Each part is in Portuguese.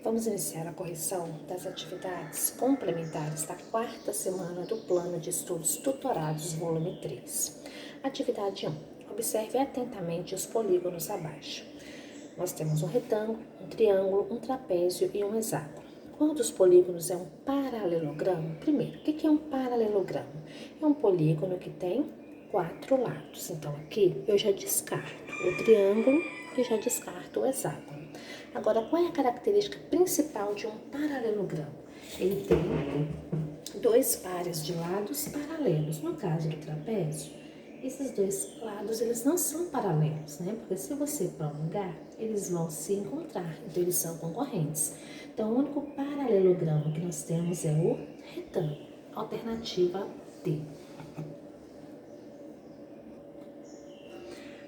Vamos iniciar a correção das atividades complementares da quarta semana do Plano de Estudos Tutorados, volume 3. Atividade 1. Observe atentamente os polígonos abaixo. Nós temos um retângulo, um triângulo, um trapézio e um hexágono. Qual dos polígonos é um paralelogramo? Primeiro, o que é um paralelogramo? É um polígono que tem 4 lados. Então, aqui eu já descarto o triângulo e já descarto o hexágono. Agora, qual é a característica principal de um paralelogramo? Ele tem 2 pares de lados paralelos. No caso do trapézio, esses 2 lados, eles não são paralelos, né? Porque se você prolongar, eles vão se encontrar, então eles são concorrentes. Então, o único paralelogramo que nós temos é o retângulo, alternativa D.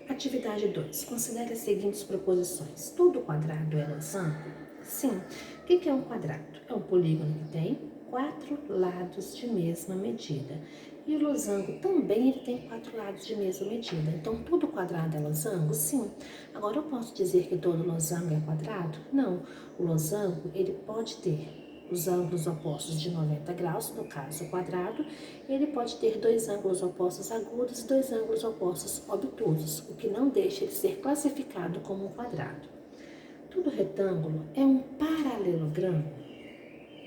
Atividade 2. Considere as seguintes proposições. Todo quadrado é losango? Sim. O que é um quadrado? É um polígono que tem 4 lados de mesma medida. E o losango também ele tem 4 lados de mesma medida. Então, todo quadrado é losango? Sim. Agora, eu posso dizer que todo losango é quadrado? Não. O losango ele pode ter os ângulos opostos de 90 graus, no caso o quadrado, ele pode ter 2 ângulos opostos agudos e 2 ângulos opostos obtusos, o que não deixa ele ser classificado como um quadrado. Todo retângulo é um paralelogramo?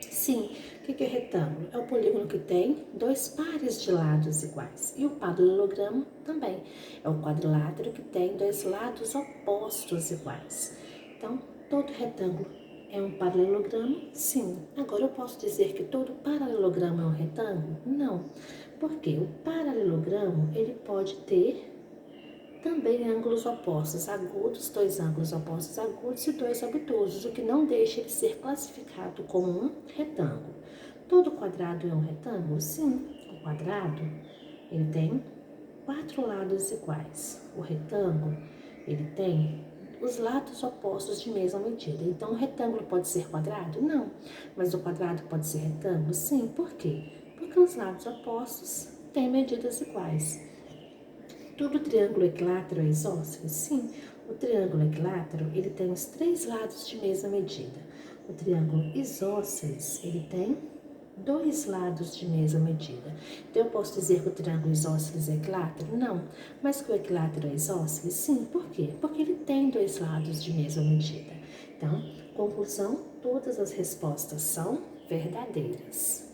Sim. O que é retângulo? É o polígono que tem 2 pares de lados iguais. E o paralelogramo também. É o quadrilátero que tem 2 lados opostos iguais. Então, todo retângulo é um paralelogramo? Sim. Agora, eu posso dizer que todo paralelogramo é um retângulo? Não. Porque o paralelogramo, ele pode ter também ângulos opostos agudos, 2 ângulos opostos agudos e 2 obtusos, o que não deixa ele ser classificado como um retângulo. Todo quadrado é um retângulo? Sim. O quadrado, ele tem 4 lados iguais. O retângulo, ele tem os lados opostos de mesma medida. Então, o retângulo pode ser quadrado? Não. Mas o quadrado pode ser retângulo? Sim. Por quê? Porque os lados opostos têm medidas iguais. Todo triângulo equilátero é isósceles? Sim. O triângulo equilátero, ele tem os 3 lados de mesma medida. O triângulo isósceles, ele tem 2 lados de mesma medida. Então, eu posso dizer que o triângulo isósceles é equilátero? Não. Mas que o equilátero é isósceles? Sim. Por quê? Porque ele tem 2 lados de mesma medida. Então, conclusão, todas as respostas são verdadeiras.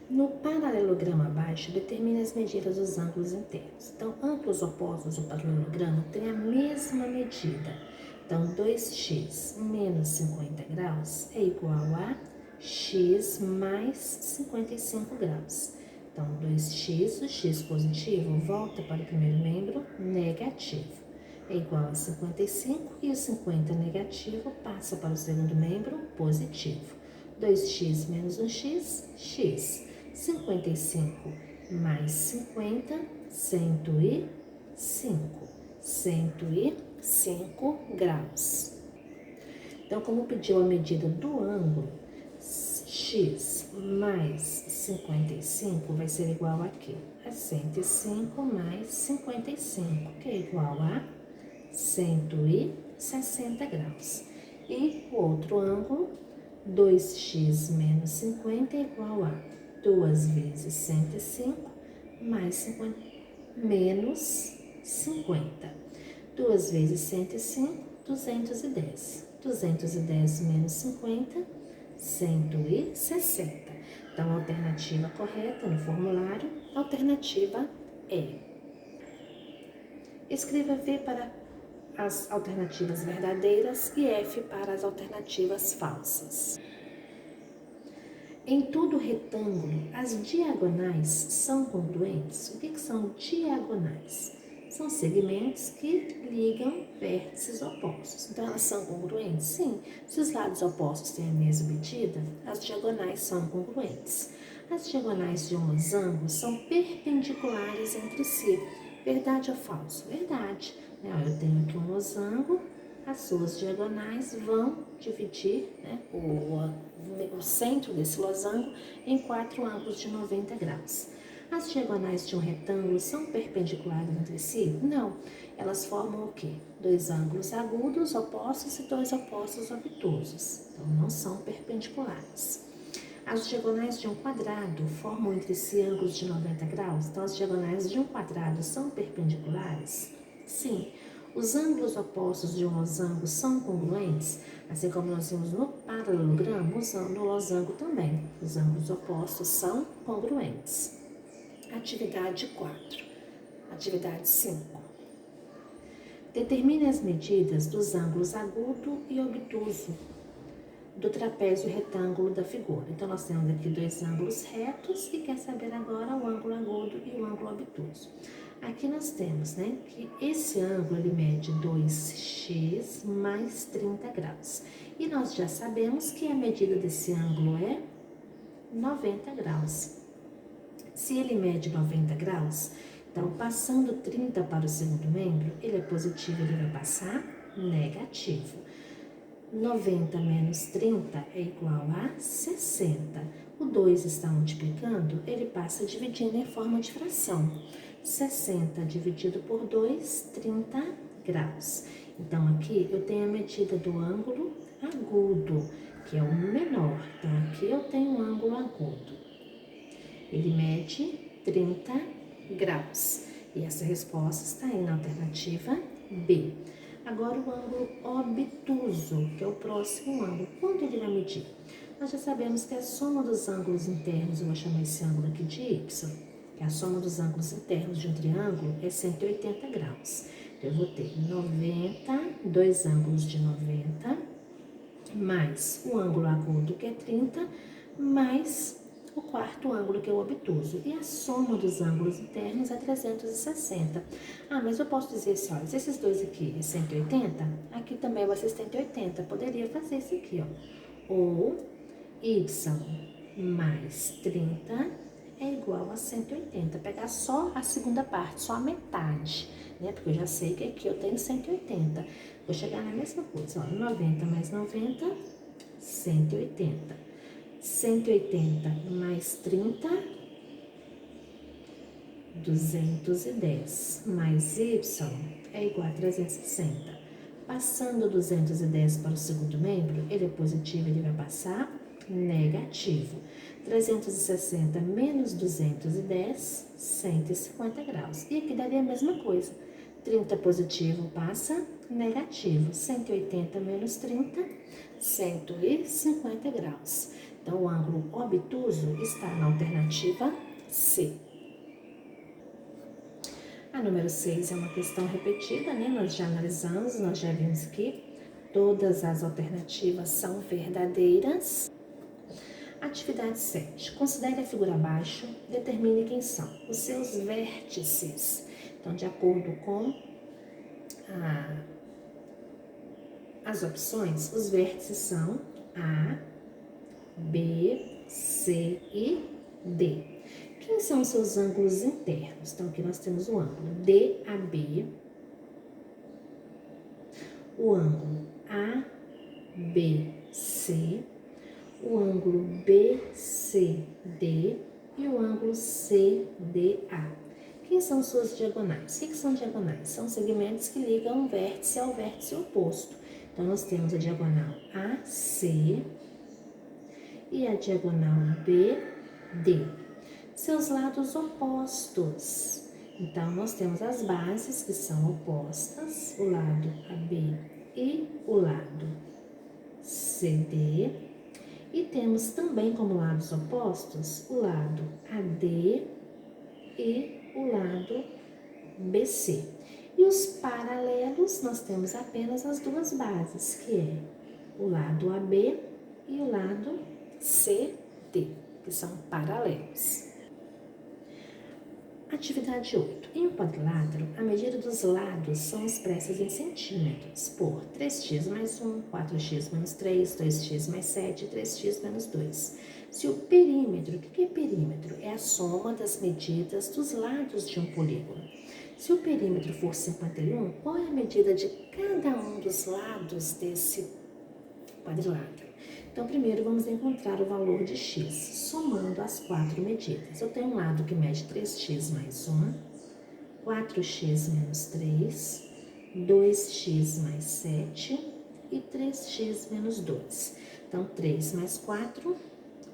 No paralelogramo abaixo, determine as medidas dos ângulos inteiros. Então, ângulos opostos do paralelogramo têm a mesma medida. Então, 2x menos 50 graus é igual a x mais 55 graus. Então, 2x, o x positivo, volta para o primeiro membro negativo. É igual a 55 e o 50 negativo passa para o segundo membro positivo. 2x menos 1x, x. 55 mais 50, 105. 105 graus. Então, como pediu a medida do ângulo, x mais 55 vai ser igual a quê? A 105 mais 55, que é igual a 160 graus. E o outro ângulo, 2x menos 50 é igual a 2 vezes 105 mais 50 menos 50. 2 vezes 105, 210. 210 menos 50, 160. Então, a alternativa correta no formulário, alternativa E. Escreva V para as alternativas verdadeiras e F para as alternativas falsas. Em todo retângulo, as diagonais são congruentes? O que são diagonais? São segmentos que ligam vértices opostos. Então, elas são congruentes? Sim. Se os lados opostos têm a mesma medida, as diagonais são congruentes. As diagonais de um losango são perpendiculares entre si. Verdade ou falso? Verdade. Eu tenho aqui um losango, as suas diagonais vão dividir, né, o centro desse losango em 4 ângulos de 90 graus. As diagonais de um retângulo são perpendiculares entre si? Não. Elas formam o quê? Dois ângulos agudos opostos e dois opostos obtusos. Então, não são perpendiculares. As diagonais de um quadrado formam entre si ângulos de 90 graus? Então, as diagonais de um quadrado são perpendiculares? Sim. Os ângulos opostos de um losango são congruentes? Assim como nós vimos no paralelogramo, no losango também. Os ângulos opostos são congruentes. Atividade 4. Atividade 5. Determine as medidas dos ângulos agudo e obtuso do trapézio retângulo da figura. Então, nós temos aqui dois ângulos retos e quer saber agora o ângulo agudo e o ângulo obtuso. Aqui nós temos, que esse ângulo ele mede 2x mais 30 graus. E nós já sabemos que a medida desse ângulo é 90 graus. Se ele mede 90 graus, então passando 30 para o segundo membro, ele é positivo, ele vai passar negativo. 90 menos 30 é igual a 60. O 2 está multiplicando, ele passa dividindo em forma de fração. 60 dividido por 2, 30 graus. Então, aqui eu tenho a medida do ângulo agudo, que é o menor. Então, aqui eu tenho um ângulo agudo. Ele mede 30 graus. E essa resposta está aí na alternativa B. Agora o ângulo obtuso, que é o próximo ângulo. Quanto ele vai medir? Nós já sabemos que a soma dos ângulos internos, eu vou chamar esse ângulo aqui de y, que a soma dos ângulos internos de um triângulo é 180 graus. Então, eu vou ter 90, dois ângulos de 90, mais o ângulo agudo, que é 30, mais o quarto ângulo, que é o obtuso. E a soma dos ângulos internos é 360. Mas eu posso dizer assim, olha, se esses dois aqui é 180, aqui também vai ser 180. Poderia fazer isso aqui, ó. Ou y mais 30 é igual a 180. Pegar só a segunda parte, só a metade, Porque eu já sei que aqui eu tenho 180. Vou chegar na mesma coisa, ó. 90 mais 90, 180. 180 mais 30, 210, mais y é igual a 360. Passando 210 para o segundo membro, ele é positivo, ele vai passar negativo. 360 menos 210, 150 graus. E aqui daria a mesma coisa. 30 positivo passa negativo. 180 menos 30, 150 graus. Então, o ângulo obtuso está na alternativa C. A número 6 é uma questão repetida, Nós já analisamos, nós já vimos que todas as alternativas são verdadeiras. Atividade 7. Considere a figura abaixo, determine quem são os seus vértices. Então, de acordo com as opções, os vértices são A, B, C e D. Quem são os seus ângulos internos? Então, aqui nós temos o ângulo DAB, o ângulo ABC, o ângulo BCD e o ângulo CDA. Quem são suas diagonais? O que são diagonais? São segmentos que ligam um vértice ao vértice oposto. Então, nós temos a diagonal AC e a diagonal BD. Seus lados opostos. Então, nós temos as bases que são opostas, o lado AB e o lado CD. E temos também como lados opostos o lado AD e o lado BC. E os paralelos, nós temos apenas as duas bases, que é o lado AB e o lado CD, que são paralelos. Atividade 8. Em um quadrilátero, a medida dos lados são expressas em centímetros por 3x mais 1, 4x menos 3, 2x mais 7 e 3x menos 2. Se o perímetro, o que é perímetro? É a soma das medidas dos lados de um polígono. Se o perímetro for 51, qual é a medida de cada um dos lados desse quadrilátero? Então, primeiro vamos encontrar o valor de x, somando as 4 medidas. Eu tenho um lado que mede 3x mais 1, 4x menos 3, 2x mais 7 e 3x menos 2. Então, 3 mais 4,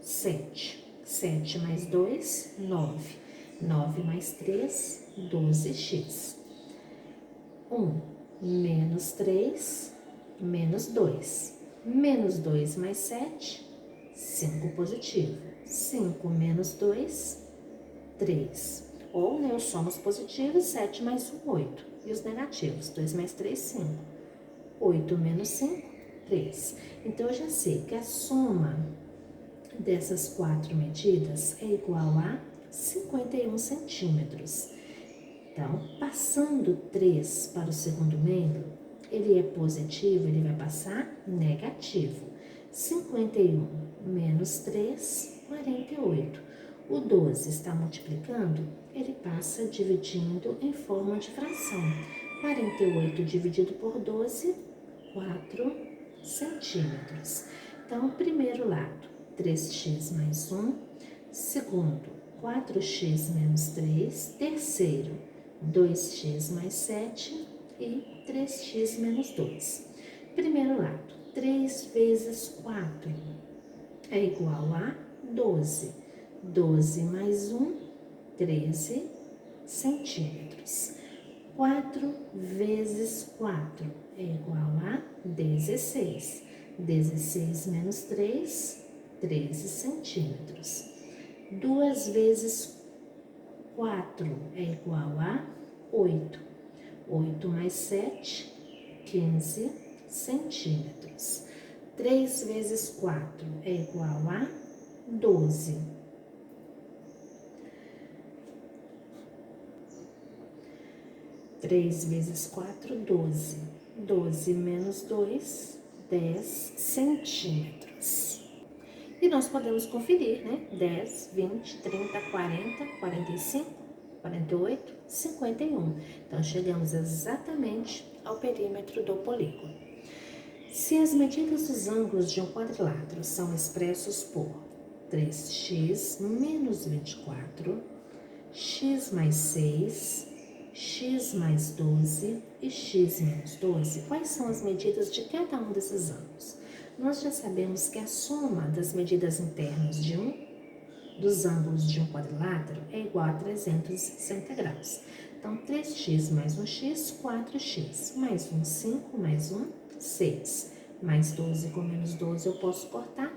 7. 7 mais 2, 9. 9 mais 3, 12x. 1 menos 3, menos 2. Menos 2 mais 7, 5 positivo. 5 menos 2, 3. Ou, né, os somos positivos, 7 mais 1, 8. E os negativos, 2 mais 3, 5. 8 menos 5, 3. Então, eu já sei que a soma dessas 4 medidas é igual a 51 centímetros. Então, passando 3 para o segundo membro, ele é positivo, ele vai passar negativo. 51 menos 3, 48. O 12 está multiplicando, ele passa dividindo em forma de fração. 48 dividido por 12, 4 centímetros. Então, primeiro lado, 3x mais 1. Segundo, 4x menos 3. Terceiro, 2x mais 7 e 3x menos 2. Primeiro lado, 3 vezes 4 é igual a 12. 12 mais 1, 13 centímetros. 4 vezes 4 é igual a 16. 16 menos 3, 13 centímetros. 2 vezes 4 é igual a 8. 8 mais 7, 15 centímetros. 3 vezes 4 é igual a 12. 3 vezes 4, 12. 12 menos 2, 10 centímetros. E nós podemos conferir, né? 10, 20, 30, 40, 45, 48, 51. Então, chegamos exatamente ao perímetro do polígono. Se as medidas dos ângulos de um quadrilátero são expressos por 3x menos 24, x mais 6, x mais 12 e x menos 12, quais são as medidas de cada um desses ângulos? Nós já sabemos que a soma das medidas internas dos ângulos de um quadrilátero é igual a 360 graus. Então, 3x mais 1x, 4x, mais 1, 5, mais 1, 6. Mais 12 com menos 12 eu posso cortar,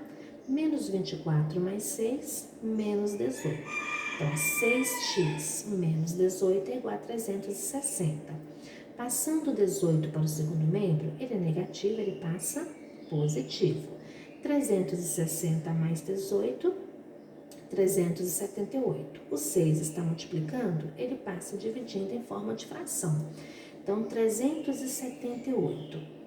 menos 24 mais 6, menos 18. Então, 6x menos 18 é igual a 360. Passando o 18 para o segundo membro, ele é negativo, ele passa positivo. 360 mais 18, 378. O 6 está multiplicando, ele passa dividindo em forma de fração. Então, 378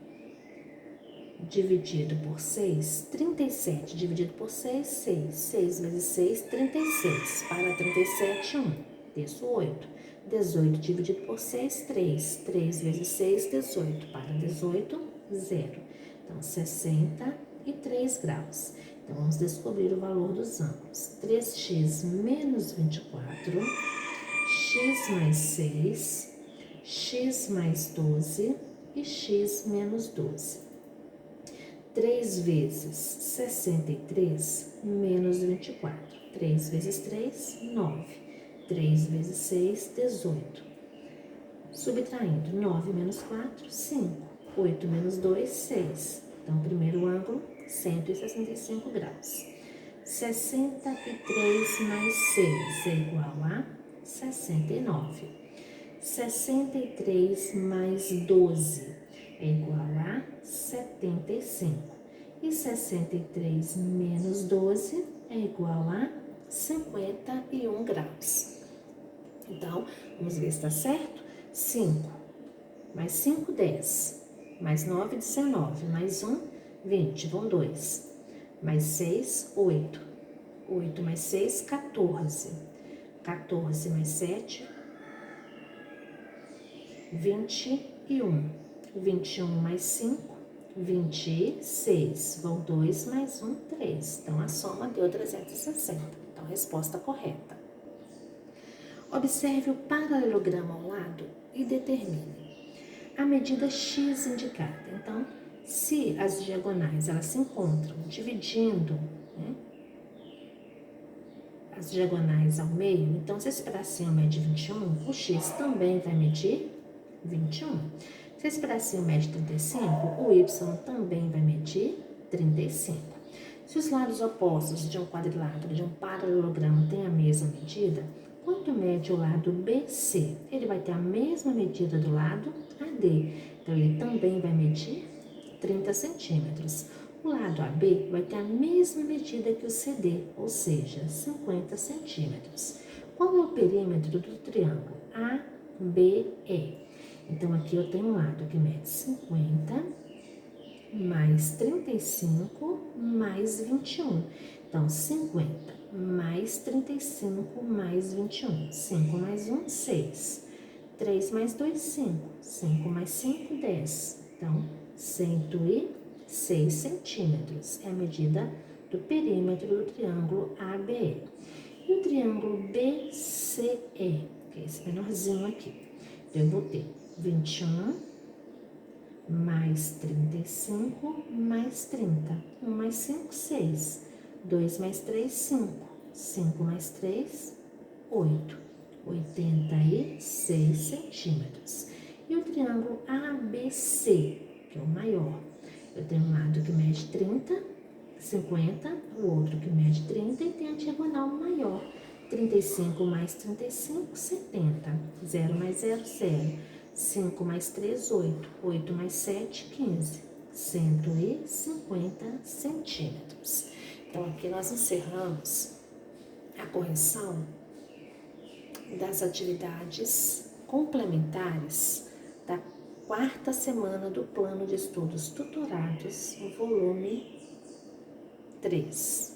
dividido por 6, 37 dividido por 6, 6. 6 vezes 6, 36. Para 37, 1. Desço 8. 18 dividido por 6, 3. 3 vezes 6, 18. Para 18, 0. Então, 63 graus. Então, vamos descobrir o valor dos ângulos. 3x menos 24, x mais 6, x mais 12 e x menos 12. 3 vezes 63 menos 24. 3 vezes 3, 9. 3 vezes 6, 18. Subtraindo 9 menos 4, 5. 8 menos 2, 6. Então, primeiro ângulo, 165 graus. 63 mais 6 é igual a 69. 63 mais 12 é igual a 75. E 63 menos 12 é igual a 51 graus. Então, vamos ver se está certo. 5 mais 5, 10. Mais 9, 19. Mais 1, 20. Vão 2. Mais 6, 8. 8 mais 6, 14. 14 mais 7, 21. 21 mais 5, 26. Vão 2 mais 1, 3. Então, a soma deu 360. Então, resposta correta. Observe o paralelogramo ao lado e determine a medida x indicada. Então, se as diagonais elas se encontram dividindo, né, as diagonais ao meio, então se esse pedacinho mede 21, o x também vai medir 21. Se esse pedacinho mede 35, o y também vai medir 35. Se os lados opostos de um quadrilátero de um paralelogramo têm a mesma medida, quanto mede o lado BC? Ele vai ter a mesma medida do lado AD, então ele também vai medir 30 centímetros. O lado AB vai ter a mesma medida que o CD, ou seja, 50 centímetros. Qual é o perímetro do triângulo ABE? Então, aqui eu tenho um lado que mede 50 mais 35 mais 21. Então, 50 mais 35 mais 21. 5 mais 1, 6. 3 mais 2, 5. 5 mais 5, 10. Então, 106 centímetros é a medida do perímetro do triângulo ABE. E o triângulo BCE, que é esse menorzinho aqui. Então, eu vou ter 21 mais 35 mais 30. 1 mais 5, 6. 2 mais 3, 5. 5 mais 3, 8. 86 centímetros. E o triângulo ABC, que é o maior. Eu tenho um lado que mede 30, 50, o outro que mede 30 e tem a diagonal maior. 35 mais 35, 70. 0 mais 0, 0. 5 mais 3, 8. 8 mais 7, 15. 150 centímetros. Então, aqui nós encerramos a correção das atividades complementares da 4ª semana do Plano de Estudos Tutorados, volume 3.